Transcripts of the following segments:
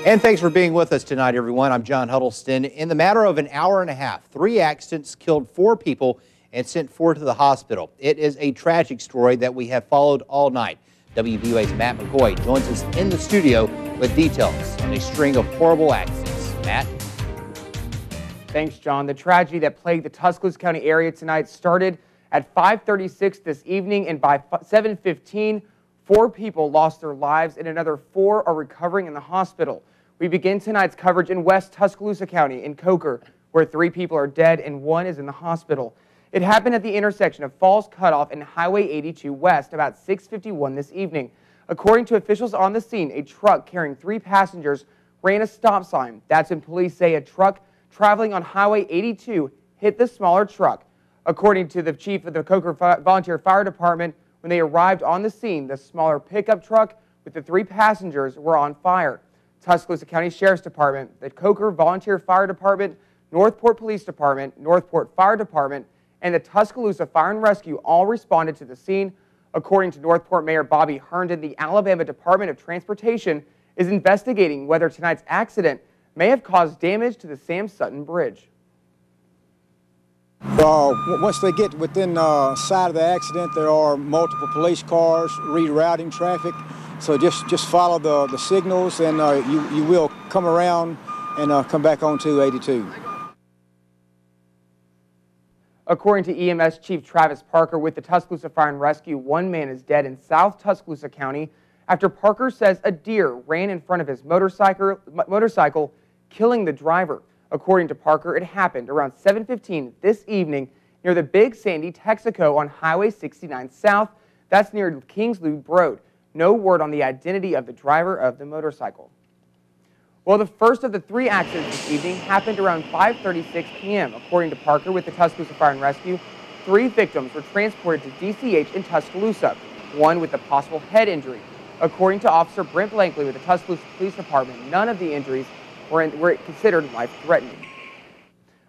And thanks for being with us tonight, everyone. I'm John Huddleston. In the matter of an hour and a half, 3 accidents killed 4 people and sent 4 to the hospital. It is a tragic story that we have followed all night. WVUA's Matt McCoy joins us in the studio with details on a string of horrible accidents. Matt? Thanks, John. The tragedy that plagued the Tuscaloosa County area tonight started at 5:36 this evening, and by 7:15, 4 people lost their lives and another 4 are recovering in the hospital. We begin tonight's coverage in West Tuscaloosa County in Coker, where 3 people are dead and 1 is in the hospital. It happened at the intersection of Falls Cutoff and Highway 82 West about 6:51 this evening. According to officials on the scene, a truck carrying 3 passengers ran a stop sign. That's when police say a truck traveling on Highway 82 hit the smaller truck. According to the chief of the Coker Volunteer Fire Department, when they arrived on the scene, the smaller pickup truck with the 3 passengers were on fire. Tuscaloosa County Sheriff's Department, the Coker Volunteer Fire Department, Northport Police Department, Northport Fire Department, and the Tuscaloosa Fire and Rescue all responded to the scene. According to Northport Mayor Bobby Herndon, the Alabama Department of Transportation is investigating whether tonight's accident may have caused damage to the Sam Sutton Bridge. Once they get within sight of the accident, there are multiple police cars rerouting traffic. So just follow the signals, and you will come around and come back onto 82. According to EMS Chief Travis Parker with the Tuscaloosa Fire and Rescue, 1 man is dead in South Tuscaloosa County after Parker says a deer ran in front of his motorcycle, killing the driver. According to Parker, it happened around 7:15 this evening near the Big Sandy Texaco on Highway 69 South. That's near Kings Loop Road. No word on the identity of the driver of the motorcycle. Well, the first of the 3 accidents this evening happened around 5:36 p.m. According to Parker with the Tuscaloosa Fire and Rescue, 3 victims were transported to DCH in Tuscaloosa, 1 with a possible head injury. According to Officer Brent Blankley with the Tuscaloosa Police Department, none of the injuries were considered life-threatening.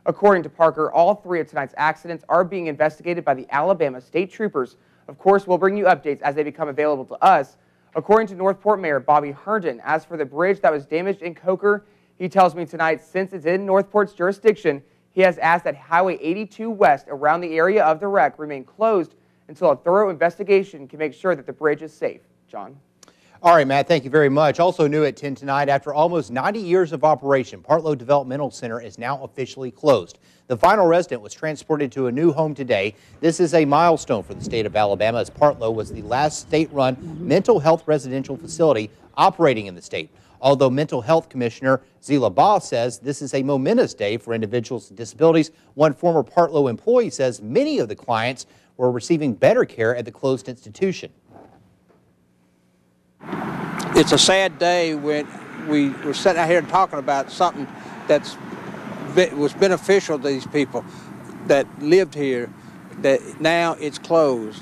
According to Parker, all 3 of tonight's accidents are being investigated by the Alabama State Troopers. Of course, we'll bring you updates as they become available to us. According to Northport Mayor Bobby Herndon, as for the bridge that was damaged in Coker, he tells me tonight since it's in Northport's jurisdiction, he has asked that Highway 82 West around the area of the wreck remain closed until a thorough investigation can make sure that the bridge is safe. John? All right, Matt, thank you very much. Also new at 10 tonight, after almost 90 years of operation, Partlow Developmental Center is now officially closed. The final resident was transported to a new home today. This is a milestone for the state of Alabama, as Partlow was the last state-run mental health residential facility operating in the state. Although Mental Health Commissioner Zila Baugh says this is a momentous day for individuals with disabilities, one former Partlow employee says many of the clients were receiving better care at the closed institution. It's a sad day when we were sitting out here and talking about something that was beneficial to these people that lived here, that now it's closed.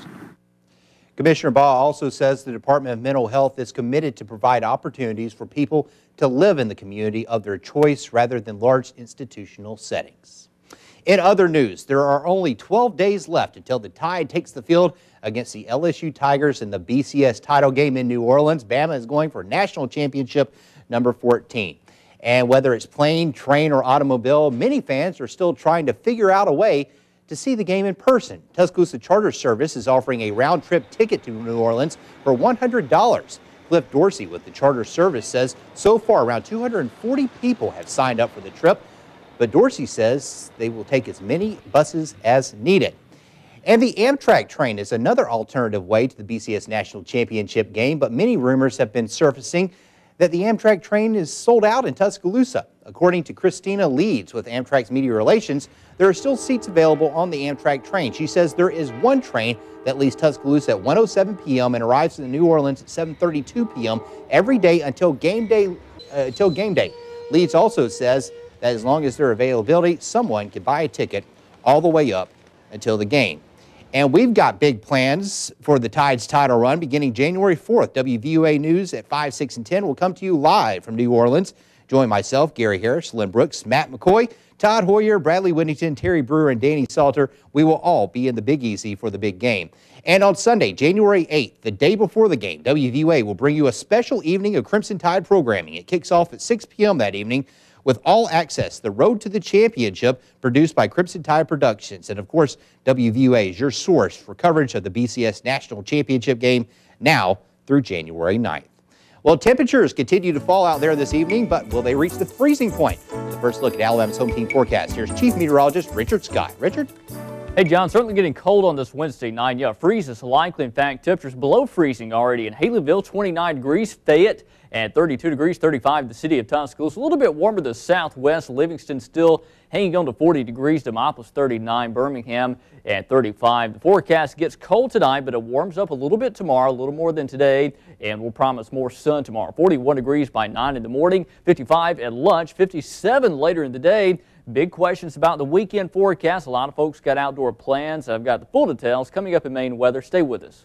Commissioner Baugh also says the Department of Mental Health is committed to provide opportunities for people to live in the community of their choice rather than large institutional settings. In other news, there are only 12 days left until the Tide takes the field against the LSU Tigers in the BCS title game in New Orleans. Bama is going for national championship number 14. And whether it's plane, train, or automobile, many fans are still trying to figure out a way to see the game in person. Tuscaloosa Charter Service is offering a round-trip ticket to New Orleans for $100. Cliff Dorsey with the Charter Service says so far around 240 people have signed up for the trip, but Dorsey says they will take as many buses as needed. And the Amtrak train is another alternative way to the BCS National Championship game, but many rumors have been surfacing that the Amtrak train is sold out in Tuscaloosa. According to Christina Leeds with Amtrak's Media Relations, there are still seats available on the Amtrak train. She says there is one train that leaves Tuscaloosa at 1:07 p.m. and arrives in New Orleans at 7:32 p.m. every day until game day. Leeds also says that as long as there's availability, someone can buy a ticket all the way up until the game. And we've got big plans for the Tide's title run beginning January 4th. WVUA News at 5, 6, and 10 will come to you live from New Orleans. Join myself, Gary Harris, Lynn Brooks, Matt McCoy, Todd Hoyer, Bradley Whittington, Terry Brewer, and Danny Salter. We will all be in the Big Easy for the big game. And on Sunday, January 8th, the day before the game, WVUA will bring you a special evening of Crimson Tide programming. It kicks off at 6 p.m. that evening with All Access, the Road to the Championship, produced by Crimson Tide Productions. And of course, WVUA is your source for coverage of the BCS National Championship game now through January 9th. Well, temperatures continue to fall out there this evening, but will they reach the freezing point? The first look at Alabama's home team forecast. Here's Chief Meteorologist Richard Scott. Richard? Hey, John, certainly getting cold on this Wednesday night. Yeah, freeze is likely. In fact, temperatures below freezing already in Haleyville, 29 degrees, Fayette, and 32 degrees, 35 in the city of Tuscaloosa. A little bit warmer to the southwest. Livingston still hanging on to 40 degrees. Demopolis 39, Birmingham at 35. The forecast gets cold tonight, but it warms up a little bit tomorrow, a little more than today, and we'll promise more sun tomorrow. 41 degrees by 9 in the morning, 55 at lunch, 57 later in the day. Big questions about the weekend forecast. A lot of folks got outdoor plans. I've got the full details coming up in Maine weather. Stay with us.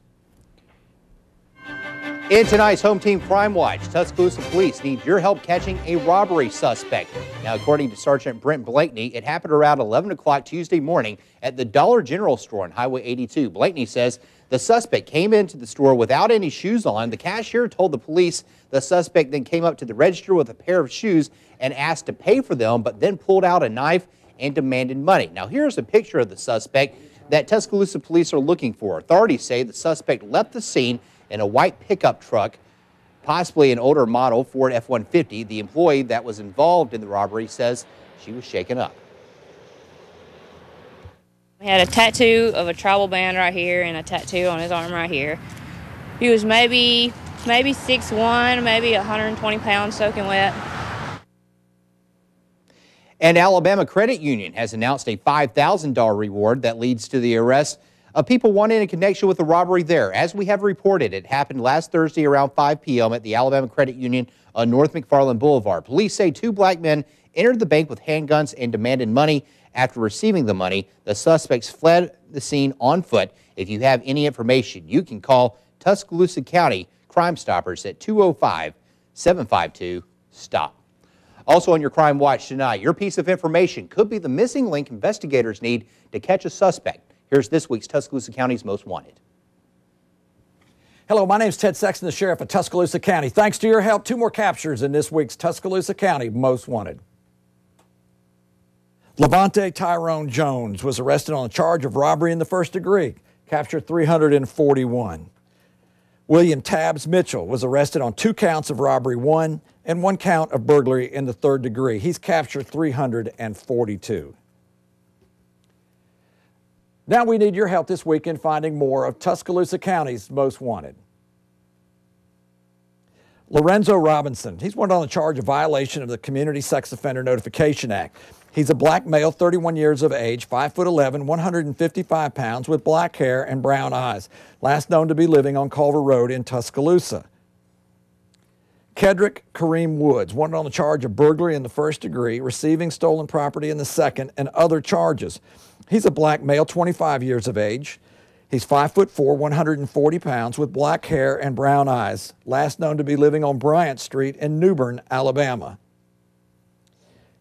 In tonight's Home Team Crime Watch, Tuscaloosa police need your help catching a robbery suspect. Now, according to Sergeant Brent Blakeney, it happened around 11 o'clock Tuesday morning at the Dollar General store on Highway 82. Blakeney says the suspect came into the store without any shoes on. The cashier told the police the suspect then came up to the register with a pair of shoes and asked to pay for them, but then pulled out a knife and demanded money. Now, here's a picture of the suspect that Tuscaloosa police are looking for. Authorities say the suspect left the scene in a white pickup truck, possibly an older model Ford F-150. The employee that was involved in the robbery says she was shaken up. He had a tattoo of a tribal band right here and a tattoo on his arm right here. He was maybe 6'1", maybe 120 pounds soaking wet. And Alabama Credit Union has announced a $5,000 reward that leads to the arrest of people wanted in connection with the robbery there. As we have reported, it happened last Thursday around 5 p.m. at the Alabama Credit Union on North McFarland Boulevard. Police say two black men entered the bank with handguns and demanded money. After receiving the money, the suspects fled the scene on foot. If you have any information, you can call Tuscaloosa County Crime Stoppers at 205-752-STOP. Also on your Crime Watch tonight, your piece of information could be the missing link investigators need to catch a suspect. Here's this week's Tuscaloosa County's Most Wanted. Hello, my name is Ted Sexton, the Sheriff of Tuscaloosa County. Thanks to your help, 2 more captures in this week's Tuscaloosa County Most Wanted. Levante Tyrone Jones was arrested on a charge of robbery in the first degree, captured 341. William Tabbs Mitchell was arrested on 2 counts of robbery 1 and 1 count of burglary in the third degree. He's captured 342. Now we need your help this week in finding more of Tuscaloosa County's Most Wanted. Lorenzo Robinson, he's wanted on a charge of violation of the Community Sex Offender Notification Act. He's a black male, 31 years of age, 5'11", 155 pounds, with black hair and brown eyes. Last known to be living on Culver Road in Tuscaloosa. Kedrick Kareem Woods, wanted on the charge of burglary in the first degree, receiving stolen property in the second, and other charges. He's a black male, 25 years of age. He's 5'4", 140 pounds, with black hair and brown eyes. Last known to be living on Bryant Street in New Bern, Alabama.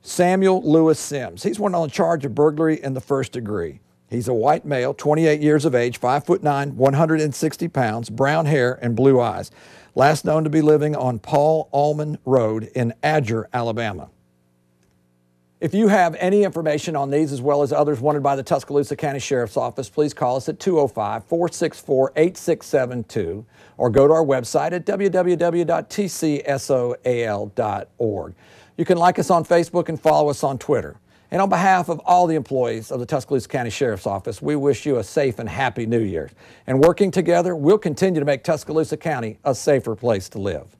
Samuel Lewis Sims, he's wanted on a charge of burglary in the first degree. He's a white male, 28 years of age, 5'9", 160 pounds, brown hair and blue eyes. Last known to be living on Paul Allman Road in Adger, Alabama. If you have any information on these as well as others wanted by the Tuscaloosa County Sheriff's Office, please call us at 205-464-8672 or go to our website at www.tcsoal.org. You can like us on Facebook and follow us on Twitter. And on behalf of all the employees of the Tuscaloosa County Sheriff's Office, we wish you a safe and happy New Year. And working together, we'll continue to make Tuscaloosa County a safer place to live.